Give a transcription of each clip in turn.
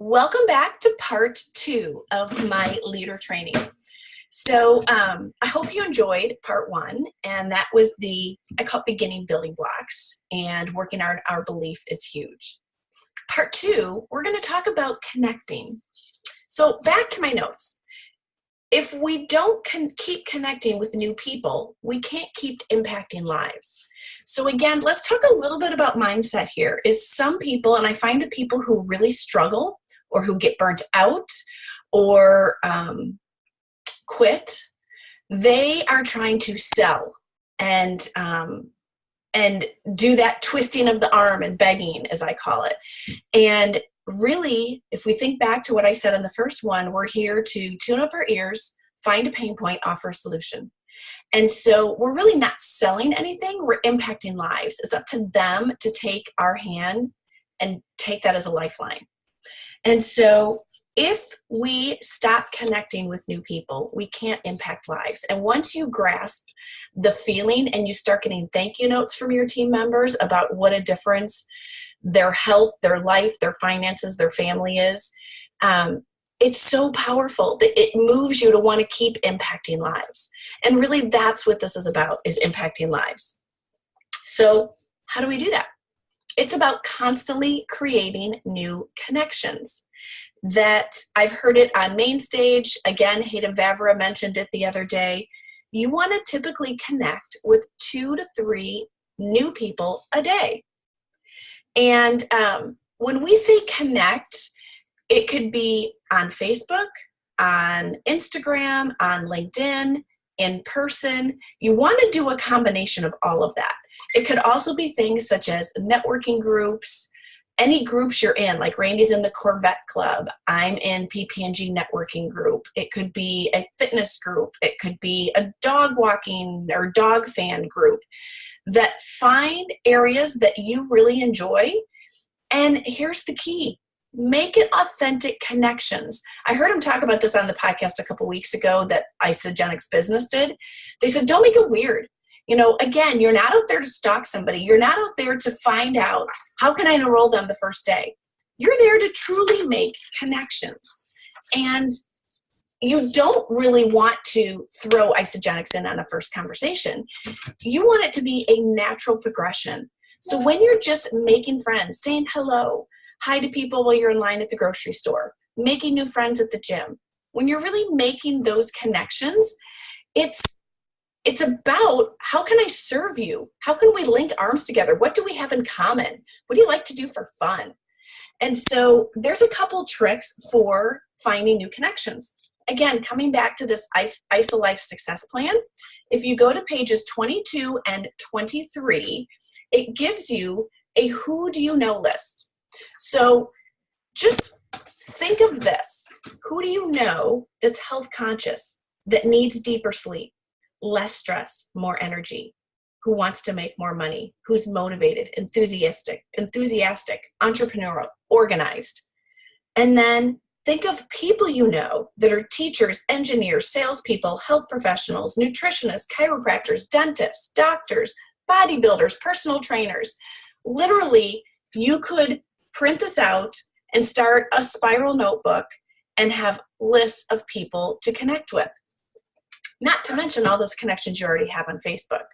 Welcome back to part 2 of my leader training. So I hope you enjoyed part 1, and that was I call it beginning building blocks, and working on our belief is huge. Part 2, we're going to talk about connecting. So back to my notes. If we don't keep connecting with new people, we can't keep impacting lives. So again, let's talk a little bit about mindset here. Is some people, and I find the people who really struggle or who get burnt out or quit, they are trying to sell and do that twisting of the arm and begging, as I call it. And really, if we think back to what I said in the first one, we're here to tune up our ears, find a pain point, offer a solution. And so we're really not selling anything, we're impacting lives. It's up to them to take our hand and take that as a lifeline. And so if we stop connecting with new people, we can't impact lives. And once you grasp the feeling and you start getting thank you notes from your team members about what a difference their health, their life, their finances, their family is, it's so powerful that it moves you to want to keep impacting lives. And really that's what this is about, is impacting lives. So how do we do that? It's about constantly creating new connections. That I've heard it on main stage. Again, Hayden Vavra mentioned it the other day. You want to typically connect with 2 to 3 new people a day. And when we say connect, it could be on Facebook, on Instagram, on LinkedIn, in person. You want to do a combination of all of that. It could also be things such as networking groups, any groups you're in, like Randy's in the Corvette Club, I'm in PP&G networking group. It could be a fitness group. It could be a dog walking or dog fan group. That find areas that you really enjoy. And here's the key. Make it authentic connections. I heard him talk about this on the podcast a couple weeks ago that Isagenix Business did. They said, don't make it weird. Again, you're not out there to stalk somebody. You're not out there to find out, how can I enroll them the first day? You're there to truly make connections. And you don't really want to throw Isagenix in on a first conversation. You want it to be a natural progression. So when you're just making friends, saying hello, hi to people while you're in line at the grocery store, making new friends at the gym, when you're really making those connections, it's about, how can I serve you? How can we link arms together? What do we have in common? What do you like to do for fun? And so there's a couple tricks for finding new connections. Again, coming back to this IsaLife Success Plan, if you go to pages 22 and 23, it gives you a who do you know list. So just think of this. Who do you know that's health conscious, that needs deeper sleep, less stress, more energy, who wants to make more money, who's motivated, enthusiastic, entrepreneurial, organized? And then think of people you know that are teachers, engineers, salespeople, health professionals, nutritionists, chiropractors, dentists, doctors, bodybuilders, personal trainers. Literally, you could print this out and start a spiral notebook and have lists of people to connect with. Not to mention all those connections you already have on Facebook.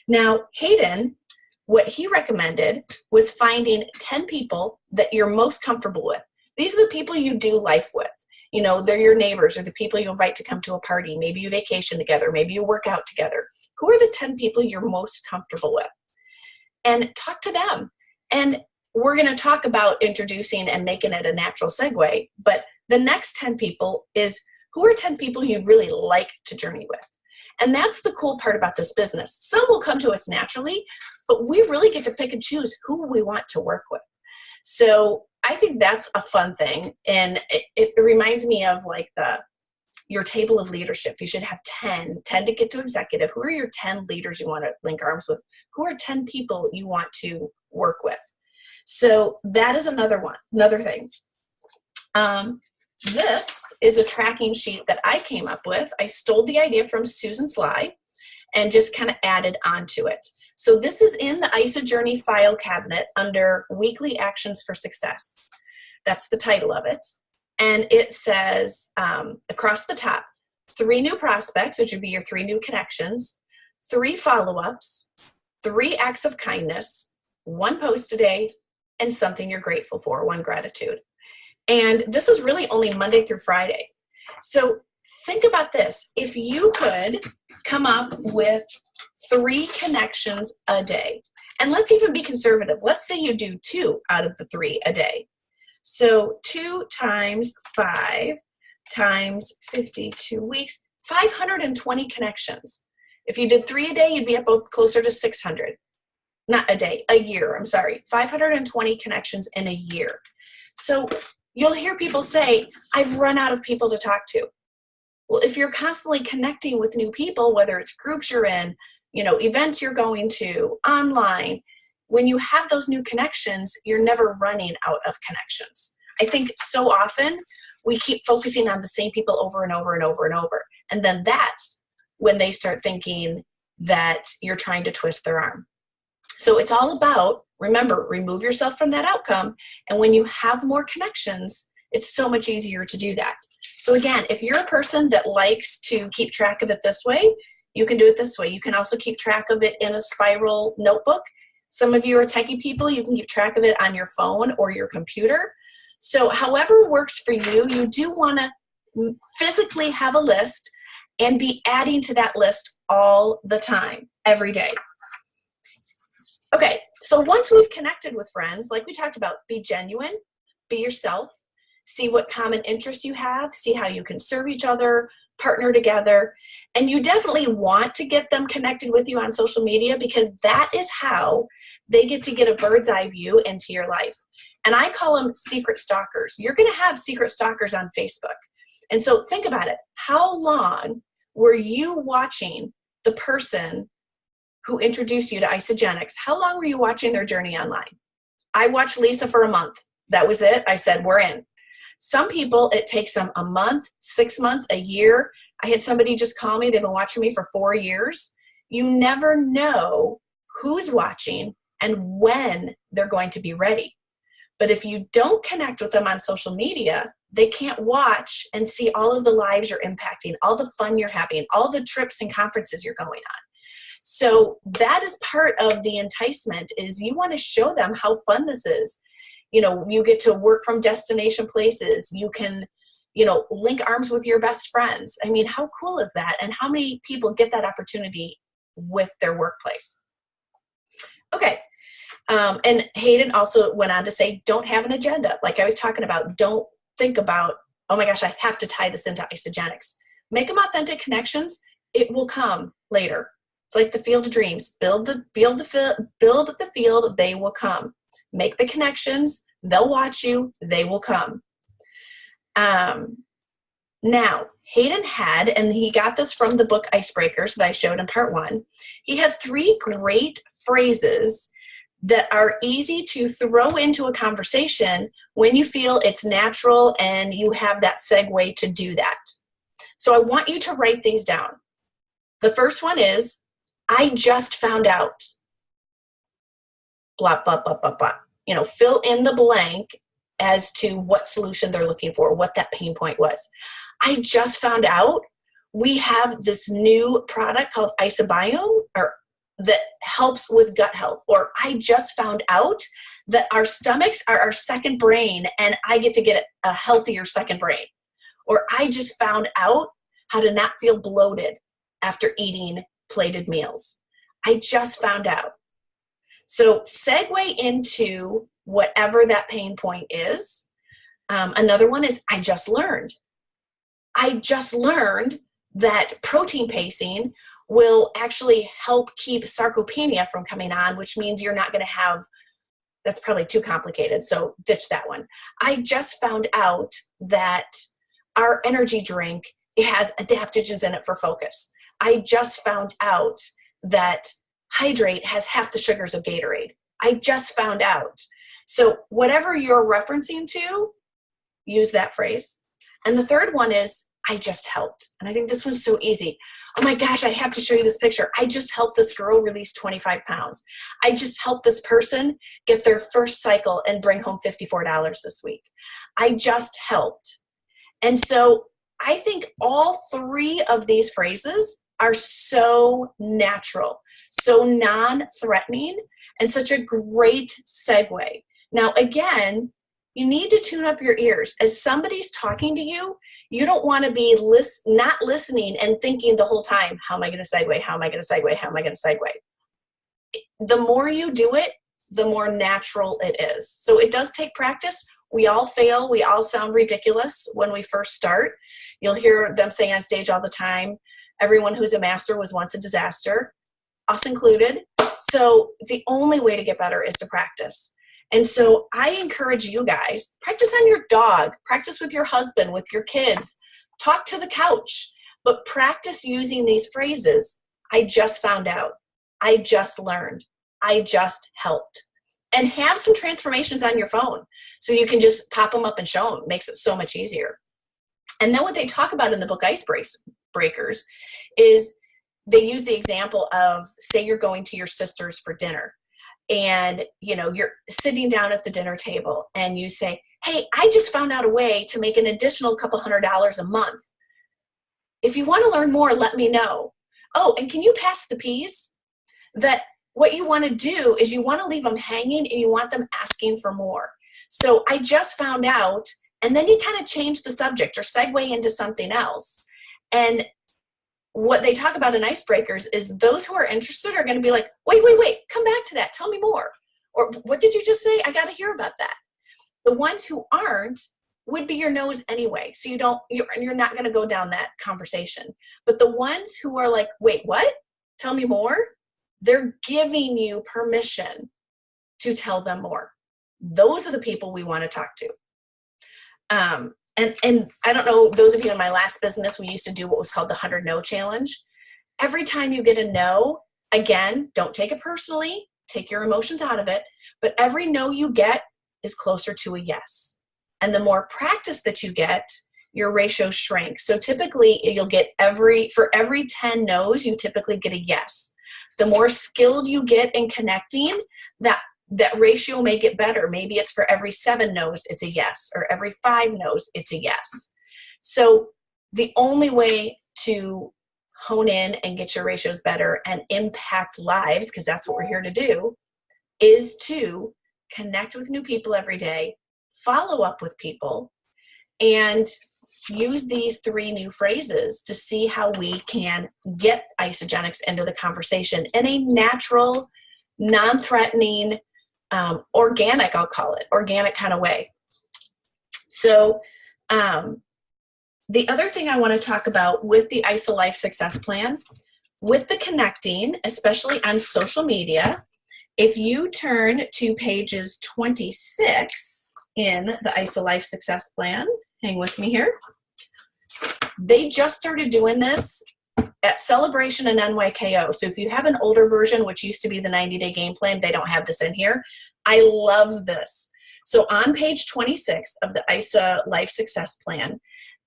Now, Hayden, what he recommended was finding 10 people that you're most comfortable with. These are the people you do life with. They're your neighbors or the people you invite to come to a party. Maybe you vacation together. Maybe you work out together. Who are the 10 people you're most comfortable with? And talk to them. And we're going to talk about introducing and making it a natural segue. But the next 10 people is, who are 10 people you really like to journey with? And that's the cool part about this business. Some will come to us naturally, but we really get to pick and choose who we want to work with. So I think that's a fun thing. And it reminds me of like your table of leadership. You should have 10 to get to executive. Who are your 10 leaders you want to link arms with? Who are 10 people you want to work with? So that is another thing. This is a tracking sheet that I came up with. I stole the idea from Susan Sly and just kind of added onto it. So this is in the ISA Journey file cabinet under Weekly Actions for Success. That's the title of it. And it says across the top, 3 new prospects, which would be your 3 new connections, 3 follow-ups, 3 acts of kindness, 1 post a day, and something you're grateful for, 1 gratitude. And this is really only Monday through Friday. So think about this. If you could come up with 3 connections a day, and let's even be conservative. Let's say you do 2 out of the 3 a day. So 2 times 5 times 52 weeks, 520 connections. If you did 3 a day, you'd be up closer to 600. Not a day, a year, I'm sorry. 520 connections in a year. So you'll hear people say, I've run out of people to talk to. Well, if you're constantly connecting with new people, whether it's groups you're in, events you're going to, online, when you have those new connections, you're never running out of connections. I think so often we keep focusing on the same people over and over and over and over. And then that's when they start thinking that you're trying to twist their arm. So it's all about, remember, remove yourself from that outcome. And when you have more connections, it's so much easier to do that. So again, if you're a person that likes to keep track of it this way, you can do it this way. You can also keep track of it in a spiral notebook. Some of you are techie people, you can keep track of it on your phone or your computer. So however works for you, you do want to physically have a list and be adding to that list all the time, every day. Okay, so once we've connected with friends, like we talked about, be genuine, be yourself, see what common interests you have, see how you can serve each other, partner together, and you definitely want to get them connected with you on social media because that is how they get to get a bird's eye view into your life. And I call them secret stalkers. You're going to have secret stalkers on Facebook. And so think about it. How long were you watching the person who introduced you to Isagenix? How long were you watching their journey online? I watched Lisa for a month. That was it. I said, we're in. Some people, it takes them a month, 6 months, a year. I had somebody just call me. They've been watching me for 4 years. You never know who's watching and when they're going to be ready. But if you don't connect with them on social media, they can't watch and see all of the lives you're impacting, all the fun you're having, all the trips and conferences you're going on. So that is part of the enticement, is you want to show them how fun this is. You get to work from destination places. You can, link arms with your best friends. I mean, how cool is that? And how many people get that opportunity with their workplace? Okay. And Hayden also went on to say, don't have an agenda. Like I was talking about, don't think about, oh my gosh, I have to tie this into Isagenix. Make them authentic connections. It will come later. It's like the field of dreams. Build the field, they will come. Make the connections, they'll watch you, they will come. Now, Hayden had, and he got this from the book Icebreakers that I showed in part 1, he had 3 great phrases that are easy to throw into a conversation when you feel it's natural and you have that segue to do that. So I want you to write these down. The first one is, I just found out. Blah, blah, blah, blah, blah. Fill in the blank as to what solution they're looking for, what that pain point was. I just found out we have this new product called IsaBiome, or that helps with gut health. Or I just found out that our stomachs are our second brain and I get to get a healthier second brain. Or I just found out how to not feel bloated after eating plated meals. I just found out. So segue into whatever that pain point is. Another one is, I just learned. I just learned that protein pacing will actually help keep sarcopenia from coming on, which means you're not going to have, that's probably too complicated, so ditch that one. I just found out that our energy drink, it has adaptogens in it for focus. I just found out that Hydrate has half the sugars of Gatorade. I just found out. So whatever you're referencing to, use that phrase. And the third one is, I just helped. And I think this one's so easy. Oh my gosh, I have to show you this picture. I just helped this girl release 25 pounds. I just helped this person get their first cycle and bring home $54 this week. I just helped. And so I think all three of these phrases are so natural, so non-threatening, and such a great segue. Now, again, you need to tune up your ears. As somebody's talking to you, you don't want to be not listening and thinking the whole time, how am I going to segue? How am I going to segue? How am I going to segue? The more you do it, the more natural it is. So it does take practice. We all fail. We all sound ridiculous when we first start. You'll hear them say on stage all the time, everyone who's a master was once a disaster, us included. So the only way to get better is to practice. And so I encourage you guys, practice on your dog, practice with your husband, with your kids, talk to the couch, but practice using these phrases. I just found out. I just learned. I just helped. And have some transformations on your phone so you can just pop them up and show them. It makes it so much easier. And then what they talk about in the book Icebreakers is they use the example of, say you're going to your sister's for dinner. And, you're sitting down at the dinner table and you say, hey, I just found out a way to make an additional couple $100 a month. If you want to learn more, let me know. Oh, and can you pass the peas? That what you want to do is you want to leave them hanging and you want them asking for more. So I just found out, and then you kind of change the subject or segue into something else. And what they talk about in Icebreakers is those who are interested are going to be like, wait, come back to that. Tell me more. Or what did you just say? I got to hear about that. The ones who aren't would be your nose anyway. So you're not going to go down that conversation. But the ones who are like, wait, what? Tell me more. They're giving you permission to tell them more. Those are the people we want to talk to. And I don't know, those of you in my last business, we used to do what was called the 100 no challenge. Every time you get a no, again, don't take it personally, take your emotions out of it, but every no you get is closer to a yes. And the more practice that you get, your ratios shrink. So typically you'll get for every 10 no's, you typically get a yes. The more skilled you get in connecting, that ratio may get better. Maybe it's for every 7 no's, it's a yes, or every 5 no's, it's a yes. So the only way to hone in and get your ratios better and impact lives, because that's what we're here to do, is to connect with new people every day, follow up with people, and use these 3 new phrases to see how we can get Isagenix into the conversation in a natural, non-threatening, organic, I'll call it, organic kind of way. So the other thing I want to talk about with the ISA Life Success Plan, with the connecting, especially on social media, if you turn to pages 26 in the ISA Life Success Plan, hang with me here, they just started doing this at Celebration and NYKO. So if you have an older version, which used to be the 90-day game plan, they don't have this in here. I love this. So on page 26 of the ISA Life Success Plan,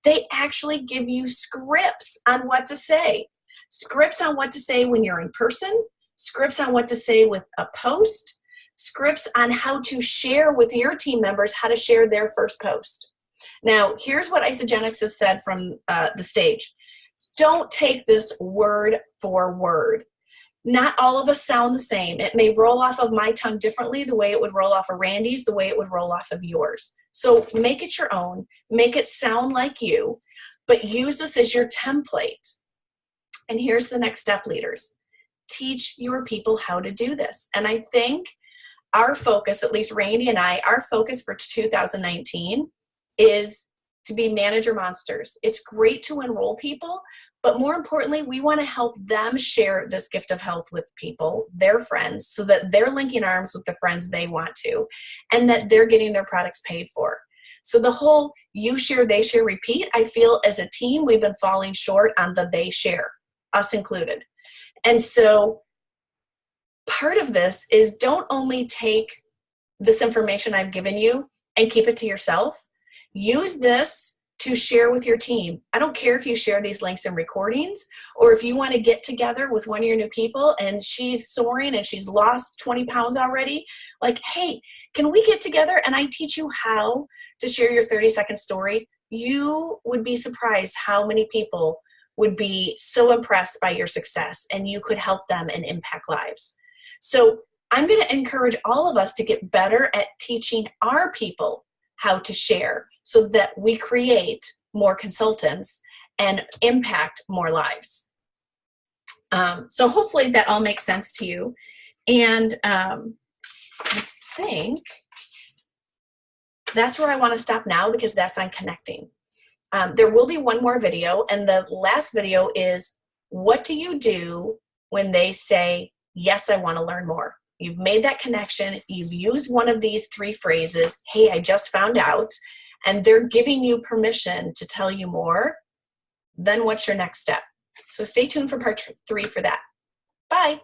they actually give you scripts on what to say. Scripts on what to say when you're in person, scripts on what to say with a post, scripts on how to share with your team members, how to share their first post. Now, here's what Isagenix has said from the stage. Don't take this word for word. Not all of us sound the same. It may roll off of my tongue differently, the way it would roll off of Randy's, the way it would roll off of yours. So make it your own. Make it sound like you, but use this as your template. And here's the next step, leaders. Teach your people how to do this. And I think our focus, at least Randy and I, our focus for 2019 is to be manager monsters. It's great to enroll people, but more importantly, we want to help them share this gift of health with people, their friends, so that they're linking arms with the friends they want to, and that they're getting their products paid for. So the whole you share, they share, repeat, I feel as a team, we've been falling short on the they share, us included. And so part of this is don't only take this information I've given you and keep it to yourself. Use this to share with your team. I don't care if you share these links and recordings, or if you want to get together with one of your new people and she's soaring and she's lost 20 pounds already, like, hey, can we get together and I teach you how to share your 30-second story? You would be surprised how many people would be so impressed by your success, and you could help them and impact lives. So I'm going to encourage all of us to get better at teaching our people how to share so that we create more consultants and impact more lives. So hopefully that all makes sense to you. And I think that's where I want to stop now, because that's on connecting. There will be one more video, and the last video is, what do you do when they say, yes, I want to learn more? You've made that connection. You've used one of these 3 phrases, hey, I just found out, and they're giving you permission to tell you more. Then what's your next step? So stay tuned for part 3 for that. Bye.